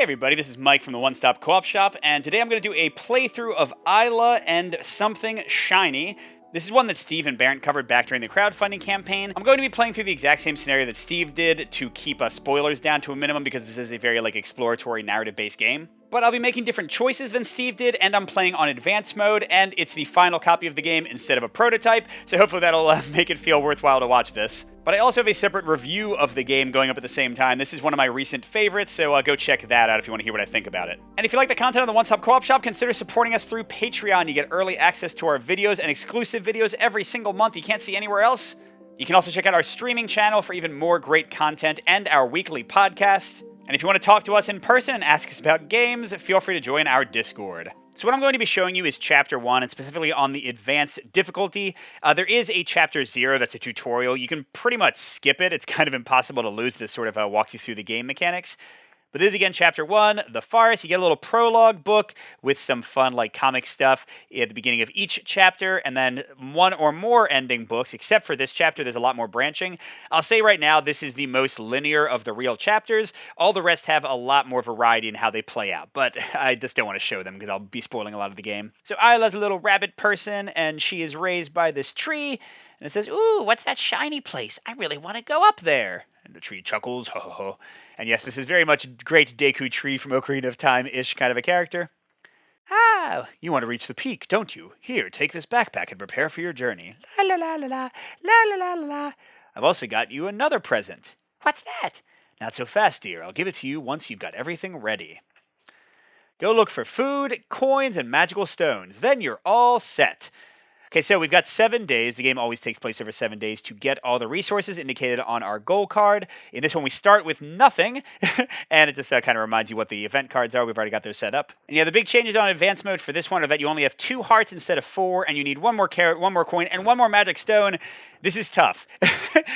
everybody, this is Mike from the One Stop Co-op Shop, and today I'm going to do a playthrough of Eila and Something Shiny. This is one that Steve and Barrett covered back during the crowdfunding campaign. I'm going to be playing through the exact same scenario that Steve did to keep spoilers down to a minimum because this is a very exploratory narrative-based game. But I'll be making different choices than Steve did, and I'm playing on advanced mode, and it's the final copy of the game instead of a prototype, so hopefully that'll make it feel worthwhile to watch this. But I also have a separate review of the game going up at the same time. This is one of my recent favorites, so go check that out if you want to hear what I think about it. And if you like the content on the One Stop Co-op Shop, consider supporting us through Patreon. You get early access to our videos and exclusive videos every single month you can't see anywhere else. You can also check out our streaming channel for even more great content and our weekly podcast. And if you want to talk to us in person and ask us about games, feel free to join our Discord. So what I'm going to be showing you is Chapter 1, and specifically on the advanced difficulty. There is a Chapter 0 that's a tutorial. You can pretty much skip it. It's kind of impossible to lose. This sort of walks you through the game mechanics. But this is, again, Chapter 1, The Forest. You get a little prologue book with some fun, comic stuff at the beginning of each chapter, and then one or more ending books, except for this chapter. There's a lot more branching. I'll say right now, this is the most linear of the real chapters. All the rest have a lot more variety in how they play out, but I just don't want to show them because I'll be spoiling a lot of the game. So Eila's a little rabbit person, and she is raised by this tree, and it says, "Ooh, what's that shiny place? I really want to go up there." And the tree chuckles, ho ho ho. And yes, this is very much Great Deku Tree from Ocarina of Time-ish kind of a character. "Ah, you want to reach the peak, don't you? Here, take this backpack and prepare for your journey. La la la la la, la la la la la. I've also got you another present." "What's that?" "Not so fast, dear. I'll give it to you once you've got everything ready. Go look for food, coins, and magical stones. Then you're all set." Okay, so we've got 7 days. The game always takes place over 7 days to get all the resources indicated on our goal card. In this one, we start with nothing, and it just kind of reminds you what the event cards are. We've already got those set up. And yeah, the big changes on advanced mode for this one are that you only have 2 hearts instead of 4, and you need 1 more carrot, 1 more coin, and 1 more magic stone. This is tough.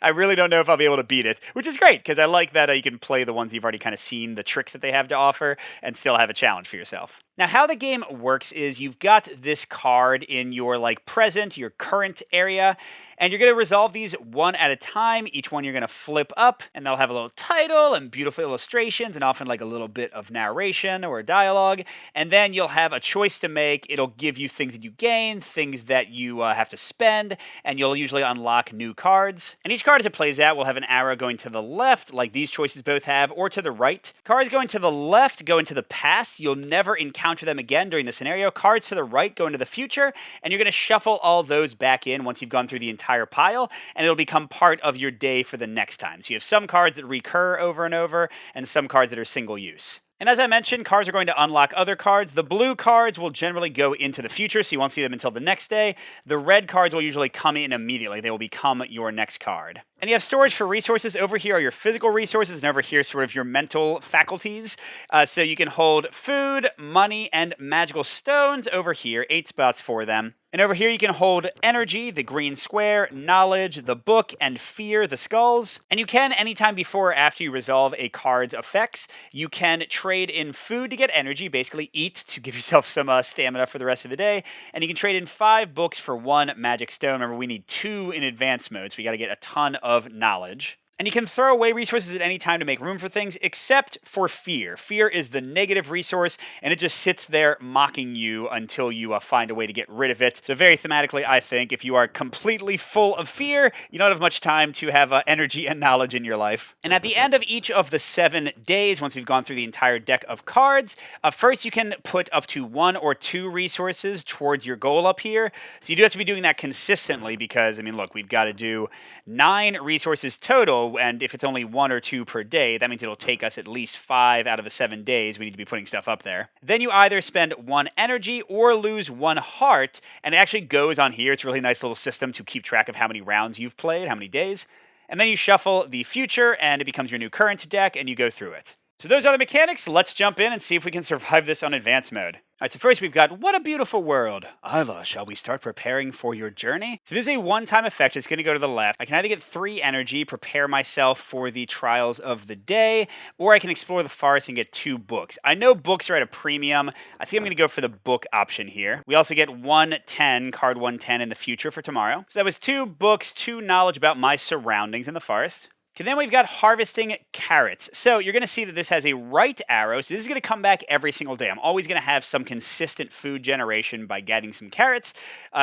I really don't know if I'll be able to beat it, which is great, because I like that you can play the ones you've already kind of seen, the tricks that they have to offer, and still have a challenge for yourself. Now, how the game works is you've got this card in your, present, your current area, and you're going to resolve these one at a time. Each one you're going to flip up, and they'll have a little title and beautiful illustrations, and often a little bit of narration or dialogue. And then you'll have a choice to make. It'll give you things that you gain, things that you have to spend, and you'll usually unlock new cards. And each card as it plays out will have an arrow going to the left, like these choices both have, or to the right. Cards going to the left go into the past. You'll never encounter them again during the scenario. Cards to the right go into the future, and you're going to shuffle all those back in once you've gone through the entire pile, and it'll become part of your day for the next time. So you have some cards that recur over and over, and some cards that are single use. And as I mentioned, cards are going to unlock other cards. The blue cards will generally go into the future, so you won't see them until the next day. The red cards will usually come in immediately. They will become your next card. And you have storage for resources. Over here are your physical resources, and over here sort of your mental faculties. So you can hold food, money, and magical stones over here, 8 spots for them. And over here you can hold energy, the green square, knowledge, the book, and fear, the skulls. And you can, anytime before or after you resolve a card's effects, you can trade in food to get energy, basically eat to give yourself some stamina for the rest of the day. And you can trade in 5 books for 1 magic stone. Remember, we need 2 in advanced mode, so we got to get a ton of knowledge. And you can throw away resources at any time to make room for things, except for fear. Fear is the negative resource, and it just sits there mocking you until you find a way to get rid of it. So very thematically, I think, if you are completely full of fear, you don't have much time to have energy and knowledge in your life. And at the end of each of the 7 days, once we've gone through the entire deck of cards, first you can put up to 1 or 2 resources towards your goal up here. So you do have to be doing that consistently because, look, we've got to do 9 resources total. And if it's only 1 or 2 per day, that means it'll take us at least 5 out of the 7 days we need to be putting stuff up there. Then you either spend 1 energy or lose 1 heart, and it actually goes on here. It's a really nice little system to keep track of how many rounds you've played, how many days. And then you shuffle the future, and it becomes your new current deck, and you go through it. So those are the mechanics. Let's jump in and see if we can survive this on advanced mode. All right, so first we've got, what a beautiful world. Eila, shall we start preparing for your journey? So this is a one-time effect. It's going to go to the left. I can either get 3 energy, prepare myself for the trials of the day, or I can explore the forest and get 2 books. I know books are at a premium. I think I'm going to go for the book option here. We also get 110, card 110 in the future for tomorrow. So that was 2 books, 2 knowledge about my surroundings in the forest. Okay, then we've got harvesting carrots. So you're going to see that this has a right arrow. So this is going to come back every single day. I'm always going to have some consistent food generation by getting some carrots.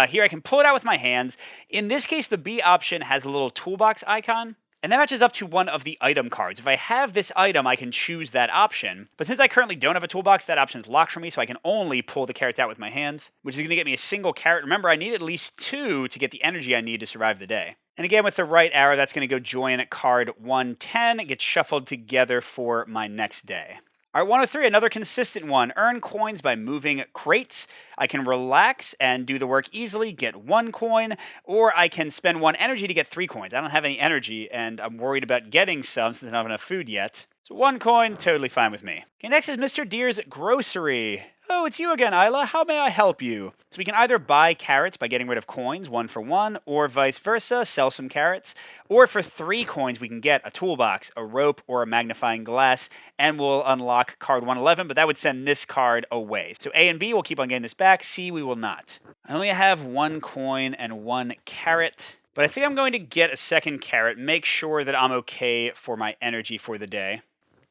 Here I can pull it out with my hands. In this case, the B option has a little toolbox icon. And that matches up to one of the item cards. If I have this item, I can choose that option. But since I currently don't have a toolbox, that option is locked for me, so I can only pull the carrots out with my hands, which is going to get me a single carrot. Remember, I need at least 2 to get the energy I need to survive the day. And again, with the right arrow, that's going to go join card 110. It gets shuffled together for my next day. All right, 103, another consistent one. Earn coins by moving crates. I can relax and do the work easily, get 1 coin, or I can spend 1 energy to get 3 coins. I don't have any energy, and I'm worried about getting some since I don't have enough food yet. So 1 coin, totally fine with me. Okay, next is Mr. Deer's Grocery. Oh, it's you again, Eila. How may I help you? So we can either buy carrots by getting rid of coins, 1 for 1, or vice versa, sell some carrots. Or for 3 coins, we can get a toolbox, a rope, or a magnifying glass, and we'll unlock card 111, but that would send this card away. So A and B will keep on getting this back, C we will not. I only have 1 coin and 1 carrot, but I think I'm going to get a second carrot, make sure that I'm okay for my energy for the day.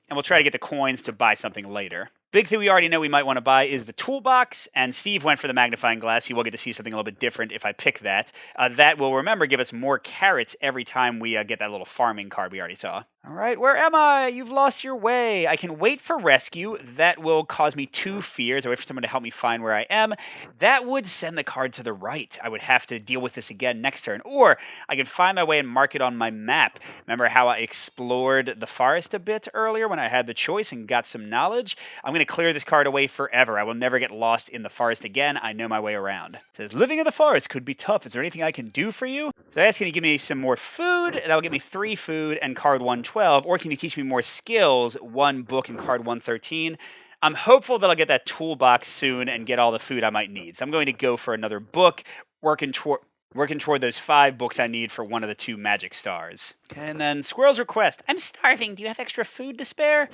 And we'll try to get the coins to buy something later. Big thing we already know we might want to buy is the toolbox, and Steve went for the magnifying glass. He will get to see something a little bit different if I pick that. That will, remember, give us more carrots every time we get that little farming card we already saw. All right, where am I? You've lost your way. I can wait for rescue. That will cause me 2 fears. I wait for someone to help me find where I am. That would send the card to the right. I would have to deal with this again next turn. Or I can find my way and mark it on my map. Remember how I explored the forest a bit earlier when I had the choice and got some knowledge? I'm going to clear this card away forever. I will never get lost in the forest again. I know my way around. It says, living in the forest could be tough. Is there anything I can do for you? So I ask, can you give me some more food? That'll give me 3 food and card 112. Or can you teach me more skills? 1 book and card 113. I'm hopeful that I'll get that toolbox soon and get all the food I might need. So I'm going to go for another book, working toward those 5 books I need for one of the 2 magic stars. Okay, and then Squirrel's request. I'm starving. Do you have extra food to spare?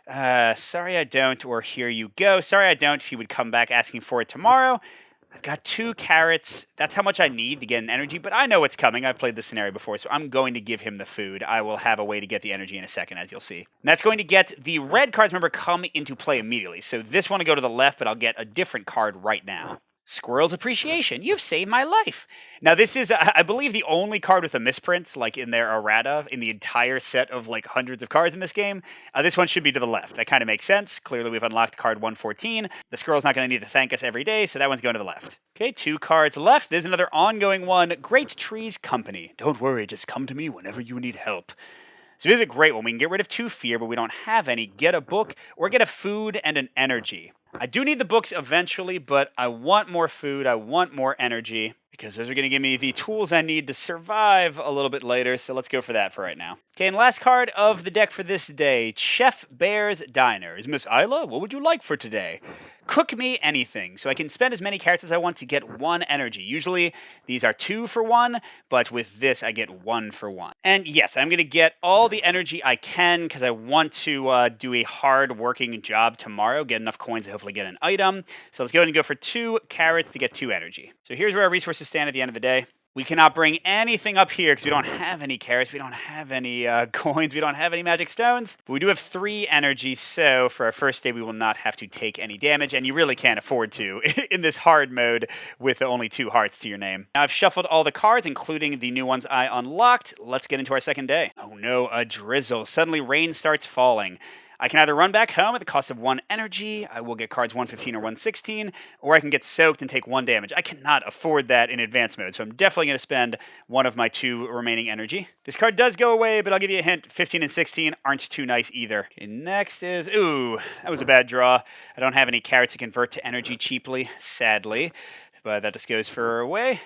Sorry I don't, or here you go. Sorry I don't if you would come back asking for it tomorrow. I've got 2 carrots. That's how much I need to get an energy, but I know what's coming. I've played this scenario before, so I'm going to give him the food. I will have a way to get the energy in a second, as you'll see. And that's going to get the red cards, remember, come into play immediately. So this one will go to the left, but I'll get a different card right now. Squirrel's Appreciation. You've saved my life. Now, this is, I believe, the only card with a misprint, like in their errata, in the entire set of, like, hundreds of cards in this game. This one should be to the left. That kind of makes sense. Clearly, we've unlocked card 114. The squirrel's not going to need to thank us every day, so that one's going to the left. Okay, 2 cards left. There's another ongoing one. Great Trees Company. Don't worry, just come to me whenever you need help. So this is a great one. We can get rid of 2 fear, but we don't have any. Get a book, or get a food and an energy. I do need the books eventually, but I want more food, I want more energy, because those are going to give me the tools I need to survive a little bit later, so let's go for that for right now. Okay, and last card of the deck for this day, Chef Bear's Diner. Miss Eila, what would you like for today? Cook me anything. So I can spend as many carrots as I want to get 1 energy. Usually these are 2 for 1, but with this I get 1 for 1. And yes, I'm going to get all the energy I can because I want to do a hard working job tomorrow, get enough coins to hopefully get an item. So let's go ahead and go for 2 carrots to get 2 energy. So here's where our resources stand at the end of the day. We cannot bring anything up here because we don't have any carrots, we don't have any coins, we don't have any magic stones. But we do have 3 energy, so for our first day we will not have to take any damage, and you really can't afford to in this hard mode with only 2 hearts to your name. Now I've shuffled all the cards, including the new ones I unlocked. Let's get into our second day. Oh no, a drizzle. Suddenly rain starts falling. I can either run back home at the cost of 1 energy, I will get cards 115 or 116, or I can get soaked and take 1 damage. I cannot afford that in advanced mode, so I'm definitely going to spend one of my 2 remaining energy. This card does go away, but I'll give you a hint, 15 and 16 aren't too nice either. Okay, next is, ooh, that was a bad draw. I don't have any carrots to convert to energy cheaply, sadly, but that just goes for away.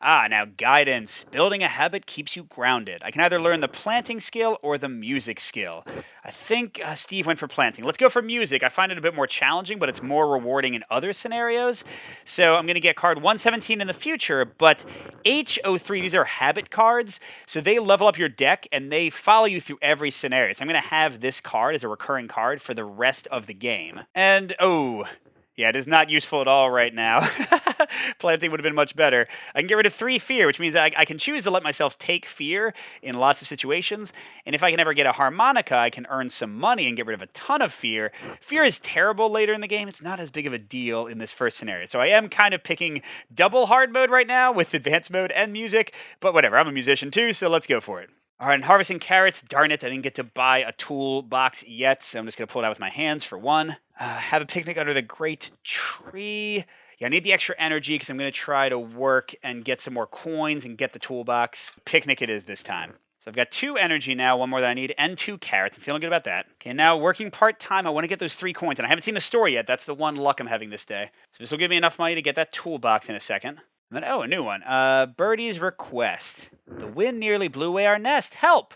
Now guidance. Building a habit keeps you grounded. I can either learn the planting skill or the music skill. I think Steve went for planting. Let's go for music. I find it a bit more challenging, but it's more rewarding in other scenarios. So I'm going to get card 117 in the future, but H03, these are habit cards, so they level up your deck and they follow you through every scenario. So I'm going to have this card as a recurring card for the rest of the game. And, oh, Yeah, it is not useful at all right now. Planting would have been much better. I can get rid of 3 fear, which means I can choose to let myself take fear in lots of situations. And if I can ever get a harmonica, I can earn some money and get rid of a ton of fear. Fear is terrible later in the game. It's not as big of a deal in this first scenario. So I am kind of picking double hard mode right now with advanced mode and music. But whatever, I'm a musician too, so let's go for it. All right, and harvesting carrots. Darn it, I didn't get to buy a toolbox yet, so I'm just going to pull it out with my hands for one. Have a picnic under the great tree. Yeah, I need the extra energy because I'm going to try to work and get some more coins and get the toolbox. Picnic it is this time. So I've got 2 energy now, 1 more than I need, and 2 carrots. I'm feeling good about that. Okay, now working part-time, I want to get those 3 coins, and I haven't seen the store yet. That's the one luck I'm having this day. So this will give me enough money to get that toolbox in a second. And then, oh, a new one. Birdie's request. The wind nearly blew away our nest. Help!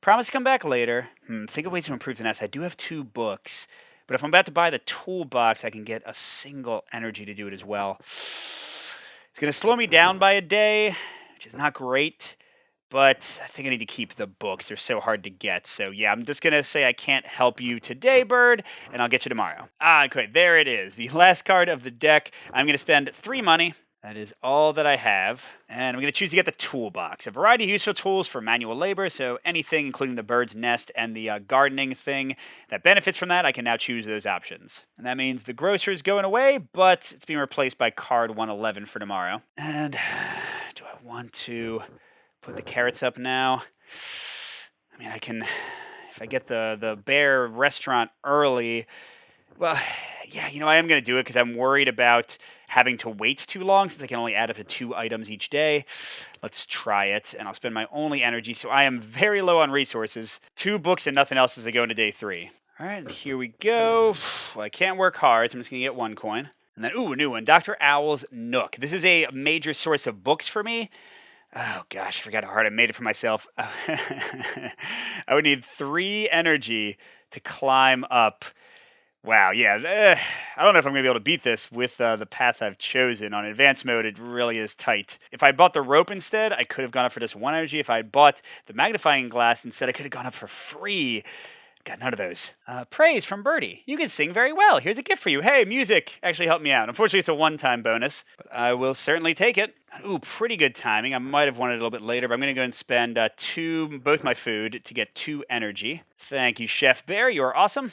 Promise to come back later. Think of ways to improve the nest. I do have 2 books. But if I'm about to buy the toolbox, I can get a single energy to do it as well. It's going to slow me down by a day, which is not great. But I think I need to keep the books. They're so hard to get. So yeah, I'm just going to say I can't help you today, bird, and I'll get you tomorrow. Okay, there it is. The last card of the deck. I'm going to spend 3 money. That is all that I have. And I'm going to choose to get the toolbox. A variety of useful tools for manual labor, so anything, including the bird's nest and the gardening thing that benefits from that, I can now choose those options. And that means the grocer is going away, but it's being replaced by card 111 for tomorrow. And do I want to put the carrots up now? I mean, I can, if I get the bear restaurant early, well, yeah, you know, I am going to do it because I'm worried about having to wait too long since I can only add up to 2 items each day. Let's try it, and I'll spend my only energy, so I am very low on resources. 2 books and nothing else as I go into day 3. All right, and here we go. Well, I can't work hard, so I'm just going to get 1 coin. And then, ooh, a new one, Dr. Owl's Nook. This is a major source of books for me. Oh, gosh, I forgot how hard I made it for myself. I would need 3 energy to climb up. Wow, yeah, I don't know if I'm going to be able to beat this with the path I've chosen. On advanced mode, it really is tight. If I bought the rope instead, I could have gone up for just 1 energy. If I bought the magnifying glass instead, I could have gone up for free. Got none of those. Praise from Birdie. You can sing very well. Here's a gift for you. Hey, music actually helped me out. Unfortunately, it's a one-time bonus, but I will certainly take it. Ooh, pretty good timing. I might have wanted it a little bit later, but I'm going to go and spend both my food to get 2 energy. Thank you, Chef Bear. You are awesome.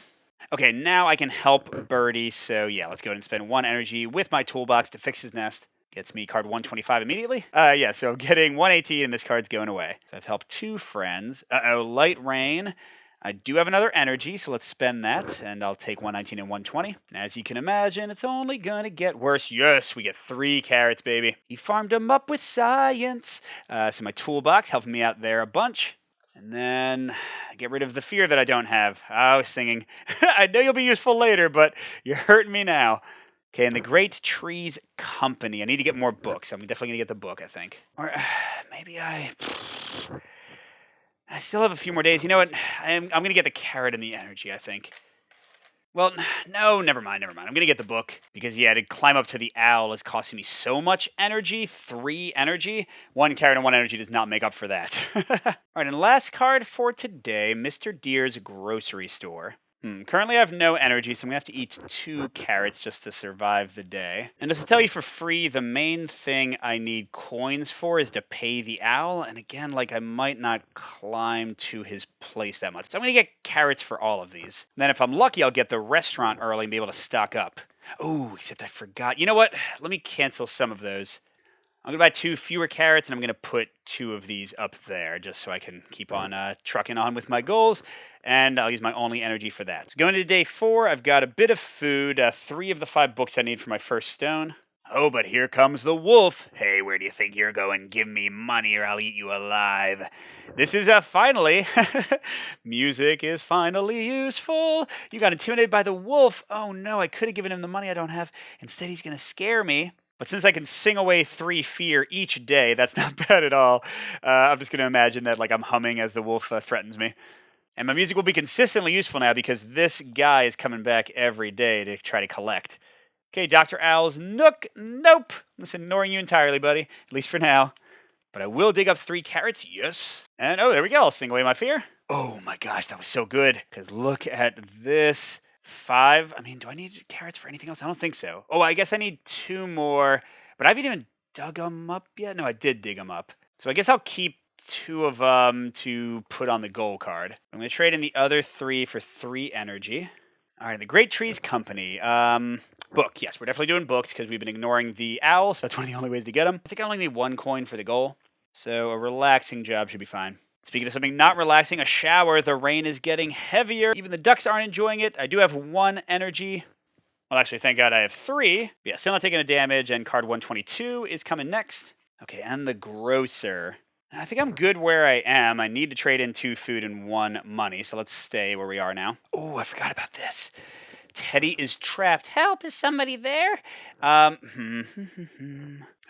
Okay, now I can help Birdie, so yeah, let's go ahead and spend 1 energy with my toolbox to fix his nest. Gets me card 125 immediately. Yeah, so getting 118 and this card's going away. So I've helped 2 friends. Light rain. I do have another energy, so let's spend that, and I'll take 119 and 120. And as you can imagine, it's only gonna get worse. Yes, we get 3 carrots, baby. He farmed them up with science. So my toolbox helping me out there a bunch. And then get rid of the fear that I don't have. I was singing. I know you'll be useful later, but you're hurting me now. Okay, and the Great Trees Company. I need to get more books. I'm definitely going to get the book, I think. Or maybe I still have a few more days. You know what? I'm going to get the carrot and the energy, I think. Well, no, never mind. I'm going to get the book because, yeah, to climb up to the owl is costing me so much energy. 3 energy. 1 carrot and 1 energy does not make up for that. All right, and last card for today, Mr. Deer's Grocery Store. Currently I have no energy, so I'm going to have to eat 2 carrots just to survive the day. And just to tell you for free, the main thing I need coins for is to pay the owl. And again, like, I might not climb to his place that much. So I'm going to get carrots for all of these. And then if I'm lucky, I'll get the restaurant early and be able to stock up. Oh, except I forgot. You know what? Let me cancel some of those. I'm going to buy 2 fewer carrots, and I'm going to put 2 of these up there just so I can keep on trucking on with my goals. And I'll use my only energy for that. So going into day 4, I've got a bit of food, 3 of the 5 books I need for my first stone. Oh, but here comes the wolf. Hey, where do you think you're going? Give me money or I'll eat you alive. This is finally. Music is finally useful. You got intimidated by the wolf. Oh no, I could have given him the money I don't have. Instead, he's going to scare me. But since I can sing away 3 fear each day, that's not bad at all. I'm just going to imagine that like I'm humming as the wolf threatens me. And my music will be consistently useful now because this guy is coming back every day to try to collect. Okay, Dr. Owl's Nook. Nope. I'm just ignoring you entirely, buddy. At least for now. But I will dig up 3 carrots. Yes. And oh, there we go. I'll sing away my fear. Oh my gosh, that was so good. Because look at this 5. I mean, do I need carrots for anything else? I don't think so. Oh, I guess I need 2 more, but I haven't even dug them up yet. No, I did dig them up. So I guess I'll keep 2 of them to put on the goal card. I'm going to trade in the other 3 for 3 energy. All right, the Great Trees Company. Book. Yes, we're definitely doing books because we've been ignoring the owl, so that's one of the only ways to get them. I think I only need 1 coin for the goal, so a relaxing job should be fine. Speaking of something not relaxing, a shower. The rain is getting heavier. Even the ducks aren't enjoying it. I do have 1 energy. Well, actually, thank God I have 3. Yeah, still not taking a damage, and card 122 is coming next. Okay, and the grocer. I think I'm good where I am. I need to trade in 2 food and 1 money, so let's stay where we are now. Oh, I forgot about this. Teddy is trapped. Help, is somebody there?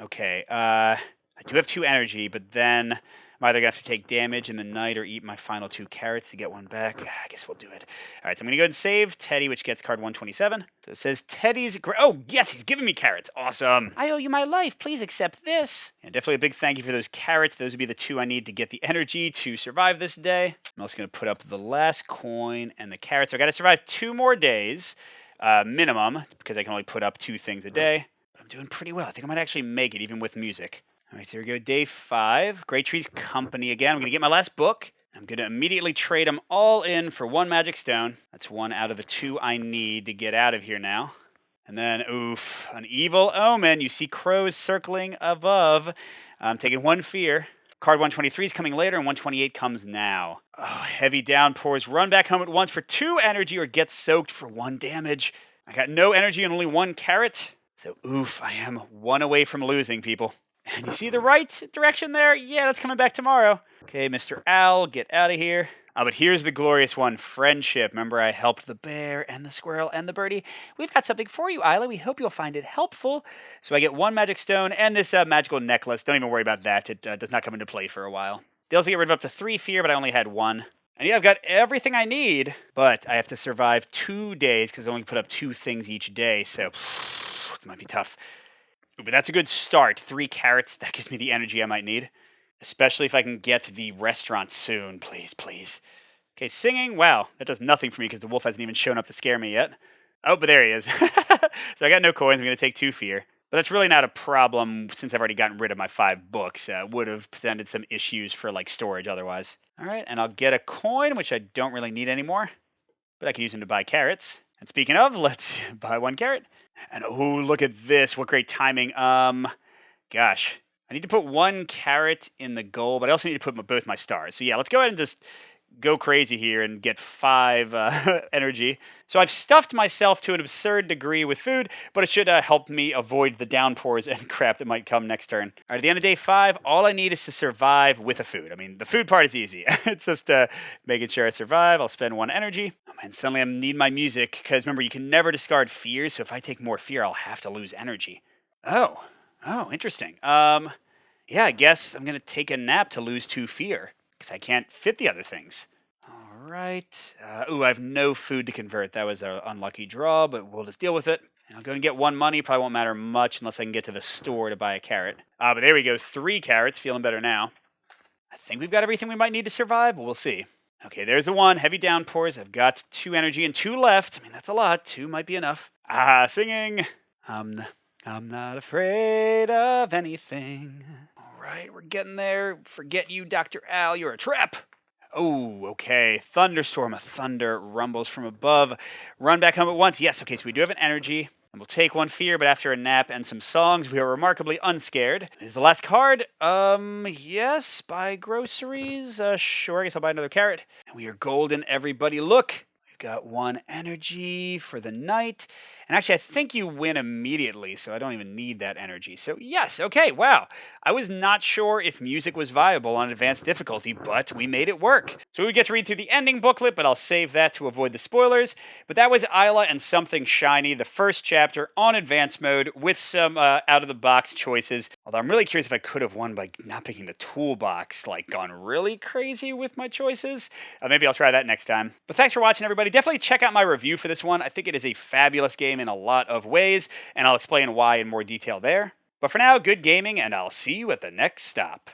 Okay, I do have 2 energy, but then I'm either going to have to take damage in the night or eat my final 2 carrots to get 1 back. I guess we'll do it. All right, so I'm going to go ahead and save Teddy, which gets card 127. So it says Teddy's... Oh, yes, he's giving me carrots. Awesome. I owe you my life. Please accept this. And definitely a big thank you for those carrots. Those would be the 2 I need to get the energy to survive this day. I'm also going to put up the last coin and the carrots. So I got to survive 2 more days, minimum, because I can only put up 2 things a day. But I'm doing pretty well. I think I might actually make it, even with music. All right, so here we go, day 5. Great Trees Company again. I'm going to get my last book. I'm going to immediately trade them all in for 1 magic stone. That's 1 out of the 2 I need to get out of here now. And then, oof, an evil omen. You see crows circling above. I'm taking 1 fear. Card 123 is coming later, and 128 comes now. Oh, heavy downpours. Run back home at once for 2 energy or get soaked for 1 damage. I got no energy and only 1 carrot. So, oof, I am 1 away from losing, people. And you see the right direction there? Yeah, that's coming back tomorrow. Okay, Mr. Owl, get out of here. But here's the glorious one, friendship. Remember, I helped the bear and the squirrel and the birdie. We've got something for you, Eila. We hope you'll find it helpful. So I get 1 magic stone and this magical necklace. Don't even worry about that. It does not come into play for a while. They also get rid of up to 3 fear, but I only had 1. And yeah, I've got everything I need, but I have to survive 2 days because I only put up 2 things each day, so it might be tough. But that's a good start. 3 carrots, that gives me the energy I might need. Especially if I can get to the restaurant soon. Please, please. Okay, singing. Wow, that does nothing for me because the wolf hasn't even shown up to scare me yet. Oh, but there he is. So I got no coins. I'm going to take 2 fear. But that's really not a problem since I've already gotten rid of my 5 books. Would have presented some issues for, like, storage otherwise. All right, and I'll get a coin, which I don't really need anymore. But I can use them to buy carrots. And speaking of, let's buy 1 carrot. And oh, look at this. What great timing. Gosh. I need to put 1 carrot in the goal, but I also need to put both my stars. So yeah, let's go ahead and just go crazy here and get 5 energy. So I've stuffed myself to an absurd degree with food, but it should help me avoid the downpours and crap that might come next turn. All right, at the end of day 5, all I need is to survive with a food. I mean, the food part is easy. It's just making sure I survive. I'll spend 1 energy. Oh man, suddenly I need my music, because remember, you can never discard fears, so if I take more fear, I'll have to lose energy. Oh, interesting. Yeah, I guess I'm going to take a nap to lose 2 fear, because I can't fit the other things. All right. Ooh, I have no food to convert. That was an unlucky draw, but we'll just deal with it. And I'll go and get 1 money. Probably won't matter much unless I can get to the store to buy a carrot. But there we go. 3 carrots. Feeling better now. I think we've got everything we might need to survive, but we'll see. Okay, there's the 1. Heavy downpours. I've got 2 energy and 2 left. I mean, that's a lot. 2 might be enough. Singing. I'm not afraid of anything. All right, we're getting there. Forget you, Dr. Al. You're a trap. Oh, okay. Thunderstorm. A thunder rumbles from above. Run back home at once. Yes, okay, so we do have an energy. And we'll take 1 fear, but after a nap and some songs, we are remarkably unscared. This is the last card. Yes, buy groceries. Sure, I guess I'll buy another carrot. And we are golden, everybody. Look, we've got 1 energy for the night. And actually, I think you win immediately, so I don't even need that energy. So yes, okay, wow. I was not sure if music was viable on advanced difficulty, but we made it work. So we get to read through the ending booklet, but I'll save that to avoid the spoilers. But that was Eila and Something Shiny, the first chapter on advanced mode with some out-of-the-box choices. Although I'm really curious if I could have won by not picking the toolbox, like gone really crazy with my choices. Maybe I'll try that next time. But thanks for watching, everybody. Definitely check out my review for this one. I think it is a fabulous game in a lot of ways, and I'll explain why in more detail there. But for now, good gaming, and I'll see you at the next stop.